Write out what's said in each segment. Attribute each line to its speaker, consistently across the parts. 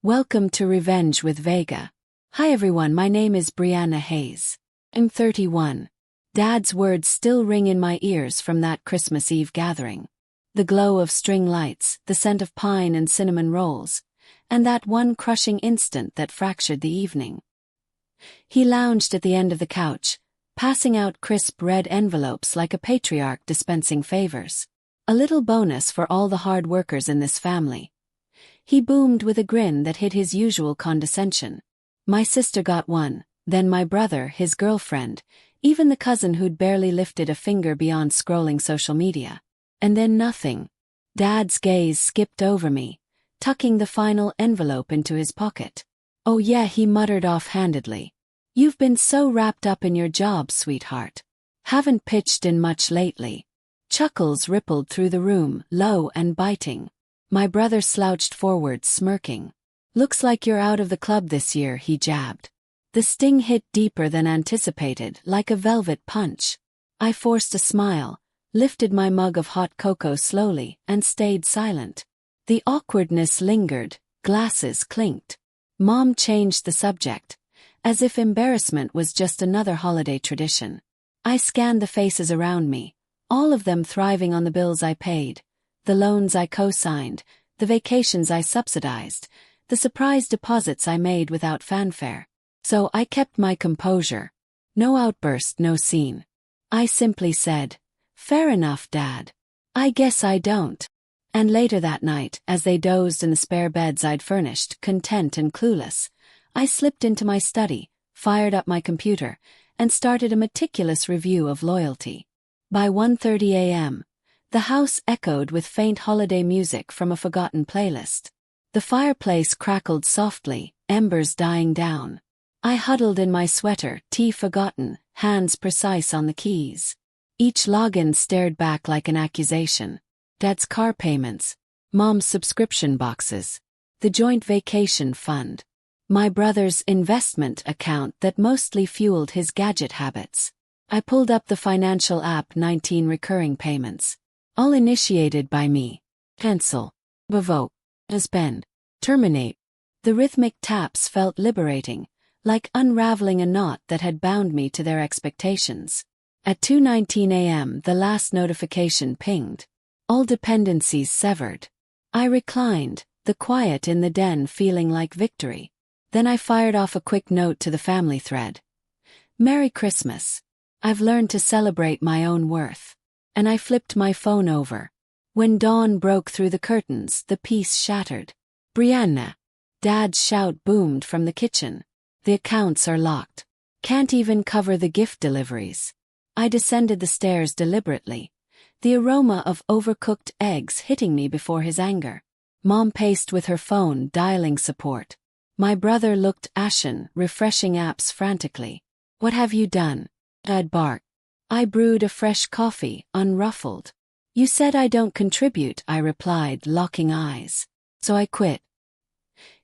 Speaker 1: Welcome to Revenge with Vega. Hi everyone, my name is Brianna Hayes. I'm 31. Dad's words still ring in my ears from that Christmas Eve gathering. The glow of string lights, the scent of pine and cinnamon rolls, and that one crushing instant that fractured the evening. He lounged at the end of the couch, passing out crisp red envelopes like a patriarch dispensing favors. A little bonus for all the hard workers in this family. He boomed with a grin that hid his usual condescension. My sister got one, then my brother, his girlfriend, even the cousin who'd barely lifted a finger beyond scrolling social media. And then nothing. Dad's gaze skipped over me, tucking the final envelope into his pocket. "Oh yeah," he muttered offhandedly. "You've been so wrapped up in your job, sweetheart. Haven't pitched in much lately." Chuckles rippled through the room, low and biting. My brother slouched forward, smirking. "Looks like you're out of the club this year," he jabbed. The sting hit deeper than anticipated, like a velvet punch. I forced a smile, lifted my mug of hot cocoa slowly, and stayed silent. The awkwardness lingered, glasses clinked. Mom changed the subject, as if embarrassment was just another holiday tradition. I scanned the faces around me, all of them thriving on the bills I paid, the loans I co-signed, the vacations I subsidized, the surprise deposits I made without fanfare. So I kept my composure. No outburst, no scene. I simply said, "Fair enough, Dad. I guess I don't." And later that night, as they dozed in the spare beds I'd furnished, content and clueless, I slipped into my study, fired up my computer, and started a meticulous review of loyalty. By 1:30 a.m., the house echoed with faint holiday music from a forgotten playlist. The fireplace crackled softly, embers dying down. I huddled in my sweater, tea forgotten, hands precise on the keys. Each login stared back like an accusation. Dad's car payments, Mom's subscription boxes, the joint vacation fund, my brother's investment account that mostly fueled his gadget habits. I pulled up the financial app, 19 recurring payments. All initiated by me. Cancel. Revoke. Suspend. Terminate. The rhythmic taps felt liberating, like unraveling a knot that had bound me to their expectations. At 2:19 a.m. the last notification pinged. All dependencies severed. I reclined, the quiet in the den feeling like victory. Then I fired off a quick note to the family thread. "Merry Christmas. I've learned to celebrate my own worth." And I flipped my phone over. When dawn broke through the curtains, the peace shattered. "Brianna!" Dad's shout boomed from the kitchen. "The accounts are locked. Can't even cover the gift deliveries." I descended the stairs deliberately, the aroma of overcooked eggs hitting me before his anger. Mom paced with her phone, dialing support. My brother looked ashen, refreshing apps frantically. "What have you done?" Dad barked. I brewed a fresh coffee, unruffled. "You said I don't contribute," I replied, locking eyes. "So I quit."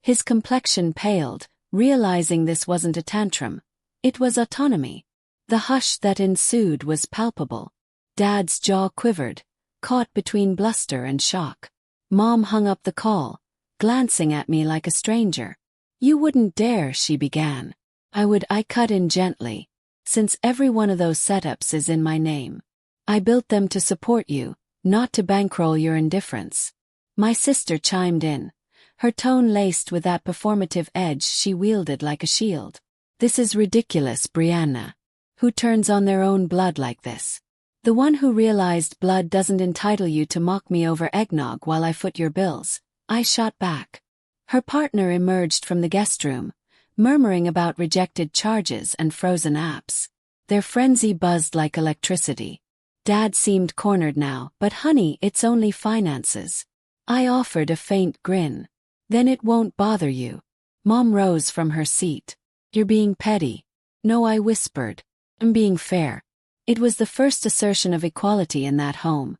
Speaker 1: His complexion paled, realizing this wasn't a tantrum. It was autonomy. The hush that ensued was palpable. Dad's jaw quivered, caught between bluster and shock. Mom hung up the call, glancing at me like a stranger. "You wouldn't dare," she began. I cut in gently. "Since every one of those setups is in my name. I built them to support you, not to bankroll your indifference." My sister chimed in, her tone laced with that performative edge she wielded like a shield. "This is ridiculous, Brianna. Who turns on their own blood like this? The one who realized blood doesn't entitle you to mock me over eggnog while I foot your bills," I shot back. Her partner emerged from the guest room, murmuring about rejected charges and frozen apps. Their frenzy buzzed like electricity. Dad seemed cornered now, "But honey, it's only finances." I offered a faint grin. "Then it won't bother you." Mom rose from her seat. "You're being petty." "No," I whispered. "I'm being fair." It was the first assertion of equality in that home,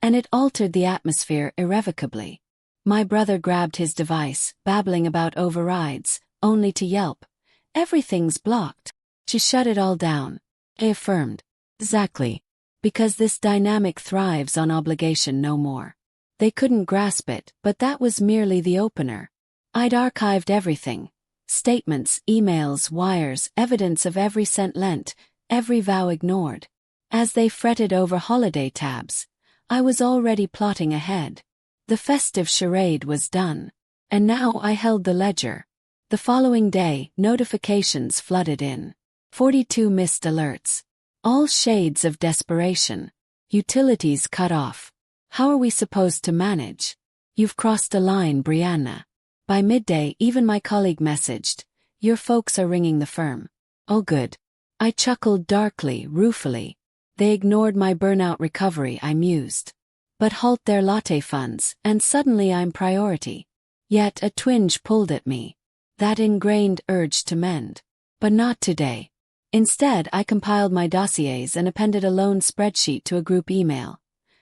Speaker 1: and it altered the atmosphere irrevocably. My brother grabbed his device, babbling about overrides, only to yelp, "Everything's blocked." She shut it all down. I affirmed, "Exactly. Because this dynamic thrives on obligation no more." They couldn't grasp it, but that was merely the opener. I'd archived everything. Statements, emails, wires, evidence of every cent lent, every vow ignored. As they fretted over holiday tabs, I was already plotting ahead. The festive charade was done. And now I held the ledger. The following day, notifications flooded in. 42 missed alerts. All shades of desperation. Utilities cut off. How are we supposed to manage? You've crossed a line, Brianna. By midday, even my colleague messaged, your folks are ringing the firm. Oh good. I chuckled darkly, ruefully. They ignored my burnout recovery, I mused. But halt their latte funds, and suddenly I'm priority. Yet a twinge pulled at me. That ingrained urge to mend. But not today. Instead, I compiled my dossiers and appended a loan spreadsheet to a group email.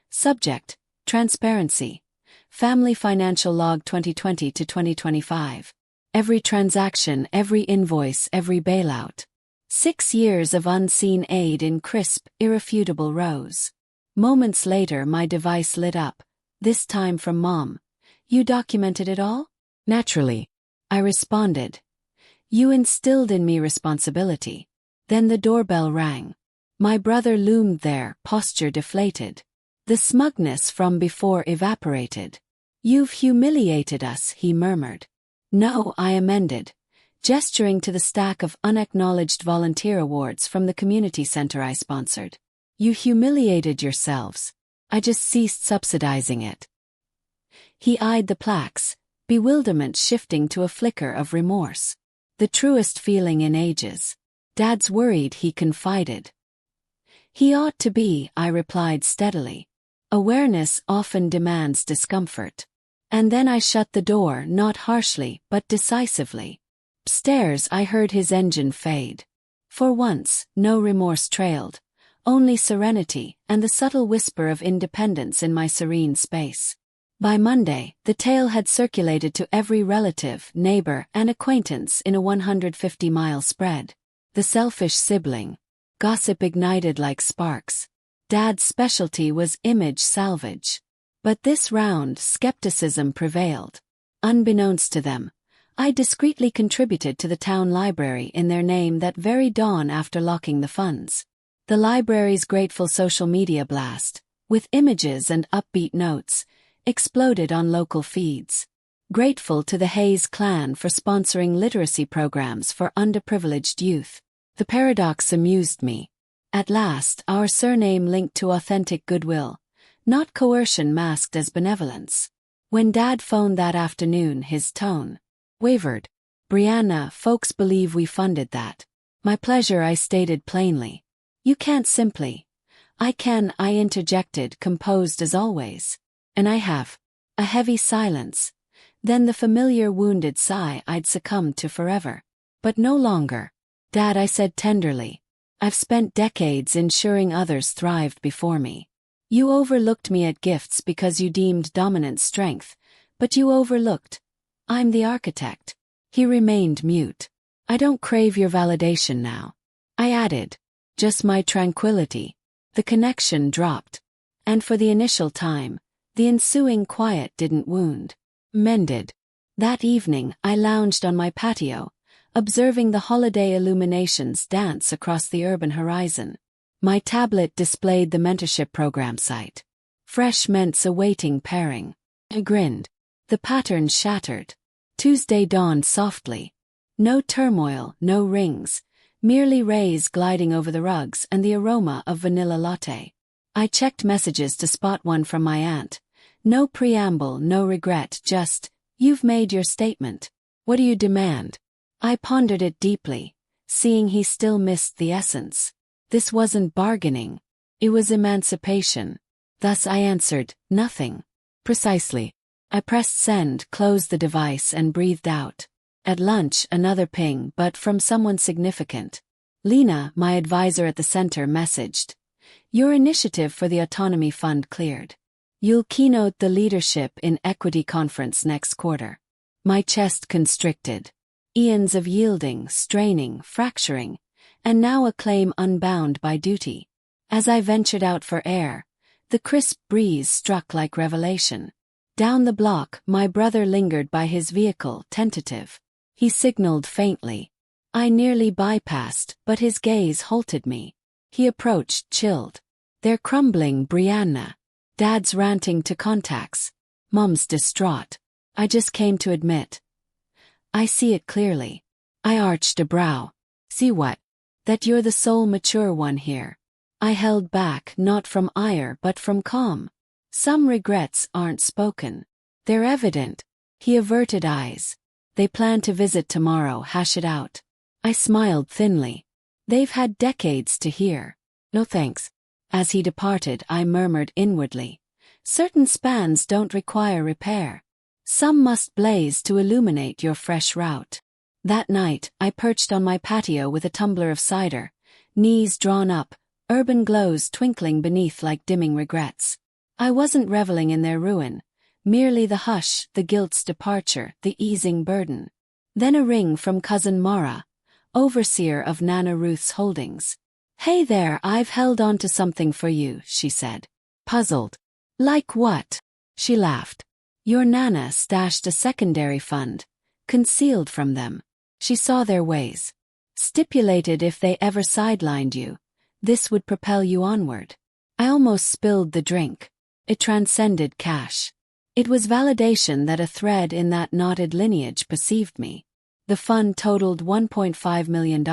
Speaker 1: Subject: Transparency. Family Financial Log 2020 to 2025. Every transaction, every invoice, every bailout. 6 years of unseen aid in crisp, irrefutable rows. Moments later my device lit up, this time from Mom. You documented it all? Naturally. I responded. You instilled in me responsibility. Then the doorbell rang. My brother loomed there, posture deflated. The smugness from before evaporated. You've humiliated us, he murmured. No, I amended, gesturing to the stack of unacknowledged volunteer awards from the community center I sponsored. You humiliated yourselves. I just ceased subsidizing it. He eyed the plaques, bewilderment shifting to a flicker of remorse. The truest feeling in ages. Dad's worried, he confided. He ought to be, I replied steadily. Awareness often demands discomfort. And then I shut the door, not harshly, but decisively. Upstairs I heard his engine fade. For once, no remorse trailed. Only serenity, and the subtle whisper of independence in my serene space. By Monday, the tale had circulated to every relative, neighbor, and acquaintance in a 150-mile spread. The selfish sibling. Gossip ignited like sparks. Dad's specialty was image salvage. But this round, skepticism prevailed. Unbeknownst to them, I discreetly contributed to the town library in their name that very dawn after locking the funds. The library's grateful social media blast, with images and upbeat notes, exploded on local feeds. Grateful to the Hayes clan for sponsoring literacy programs for underprivileged youth. The paradox amused me. At last, our surname linked to authentic goodwill, not coercion masked as benevolence. When Dad phoned that afternoon, his tone wavered. Brianna, folks believe we funded that. My pleasure, I stated plainly. You can't simply. I can, I interjected, composed as always. And I have. A heavy silence. Then the familiar wounded sigh I'd succumbed to forever. But no longer. Dad, I said tenderly. I've spent decades ensuring others thrived before me. You overlooked me at gifts because you deemed dominant strength, but you overlooked. I'm the architect. He remained mute. I don't crave your validation now. I added. Just my tranquility. The connection dropped. And for the initial time, the ensuing quiet didn't wound. Mended. That evening, I lounged on my patio, observing the holiday illuminations dance across the urban horizon. My tablet displayed the mentorship program site. Fresh mints awaiting pairing. I grinned. The pattern shattered. Tuesday dawned softly. No turmoil, no rings, merely rays gliding over the rugs and the aroma of vanilla latte. I checked messages to spot one from my aunt. No preamble, no regret, just, you've made your statement. What do you demand? I pondered it deeply, seeing he still missed the essence. This wasn't bargaining. It was emancipation. Thus I answered, nothing. Precisely. I pressed send, closed the device and breathed out. At lunch, another ping, but from someone significant. Lena, my advisor at the center, messaged. Your initiative for the Autonomy Fund cleared. You'll keynote the Leadership in Equity conference next quarter. My chest constricted. Eons of yielding, straining, fracturing, and now a claim unbound by duty. As I ventured out for air, the crisp breeze struck like revelation. Down the block, my brother lingered by his vehicle, tentative. He signaled faintly. I nearly bypassed, but his gaze halted me. He approached, chilled. "They're crumbling, Brianna. Dad's ranting to contacts. Mom's distraught. I just came to admit. I see it clearly." I arched a brow. "See what?" "That you're the sole mature one here." I held back, not from ire but from calm. "Some regrets aren't spoken. They're evident." He averted eyes. "They plan to visit tomorrow, hash it out." I smiled thinly. "They've had decades to hear. No thanks." As he departed, I murmured inwardly. Certain spans don't require repair. Some must blaze to illuminate your fresh route. That night, I perched on my patio with a tumbler of cider, knees drawn up, urban glows twinkling beneath like dimming regrets. I wasn't reveling in their ruin, merely the hush, the guilt's departure, the easing burden. Then a ring from cousin Mara, overseer of Nana Ruth's holdings. "Hey there, I've held on to something for you," she said. Puzzled. "Like what?" She laughed. "Your Nana stashed a secondary fund, concealed from them. She saw their ways. Stipulated if they ever sidelined you, this would propel you onward." I almost spilled the drink. It transcended cash. It was validation that a thread in that knotted lineage perceived me. The fund totaled $1.5 million,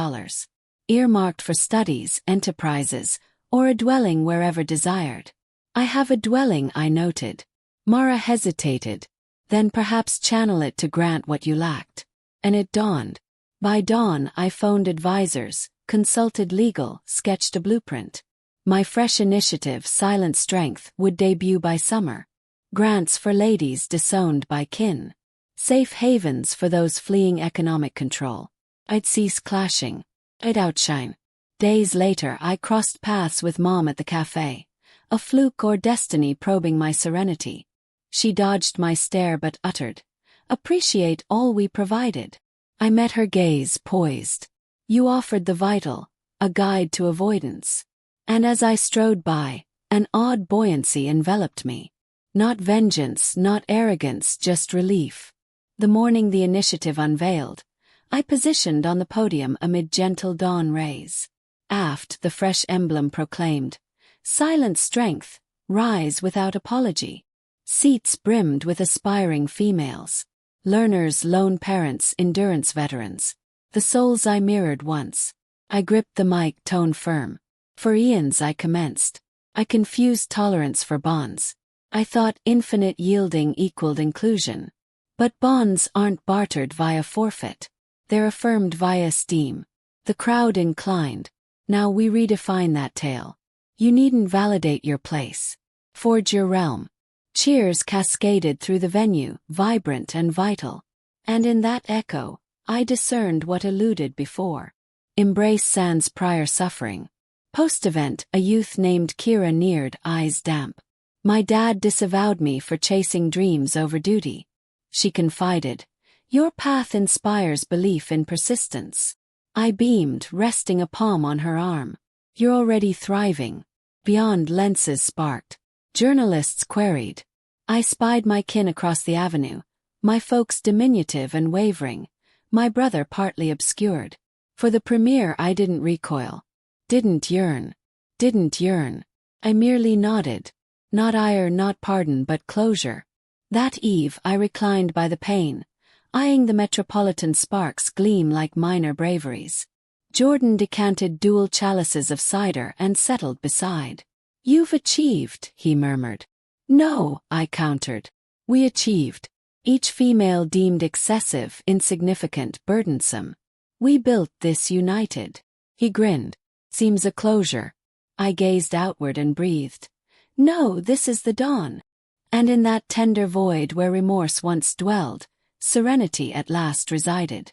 Speaker 1: earmarked for studies, enterprises, or a dwelling wherever desired. "I have a dwelling," I noted. Mara hesitated. "Then perhaps channel it to grant what you lacked." And it dawned. By dawn, I phoned advisors, consulted legal, sketched a blueprint. My fresh initiative, Silent Strength, would debut by summer. Grants for ladies disowned by kin. Safe havens for those fleeing economic control. I'd cease clashing. I'd outshine. Days later, I crossed paths with Mom at the cafe. A fluke or destiny probing my serenity. She dodged my stare but uttered, "Appreciate all we provided." I met her gaze, poised. "You offered the vital, a guide to avoidance." And as I strode by, an odd buoyancy enveloped me. Not vengeance, not arrogance, just relief. The morning the initiative unveiled, I positioned on the podium amid gentle dawn rays. Aft, the fresh emblem proclaimed, "Silent Strength, rise without apology." Seats brimmed with aspiring females. Learners, lone parents, endurance veterans. The souls I mirrored once. I gripped the mic, tone firm. For eons I commenced. I confused tolerance for bonds. I thought infinite yielding equaled inclusion. But bonds aren't bartered via forfeit. They're affirmed via esteem. The crowd inclined. Now we redefine that tale. You needn't validate your place. Forge your realm. Cheers cascaded through the venue, vibrant and vital. And in that echo, I discerned what eluded before. Embrace sans prior suffering. Post-event, a youth named Kira neared, eyes damp. "My dad disavowed me for chasing dreams over duty." She confided, "Your path inspires belief in persistence." I beamed, resting a palm on her arm. "You're already thriving." Beyond lenses sparked. Journalists queried. I spied my kin across the avenue, my folks diminutive and wavering, my brother partly obscured. For the premiere I didn't recoil. Didn't yearn. I merely nodded. Not ire, not pardon, but closure. That eve I reclined by the pane, eyeing the metropolitan sparks gleam like minor braveries. Jordan decanted dual chalices of cider and settled beside. "You've achieved," he murmured. "No," I countered. "We achieved." Each female deemed excessive, insignificant, burdensome. "We built this united." He grinned. "Seems a closure." I gazed outward and breathed. "No, this is the dawn." And in that tender void where remorse once dwelled, serenity at last resided.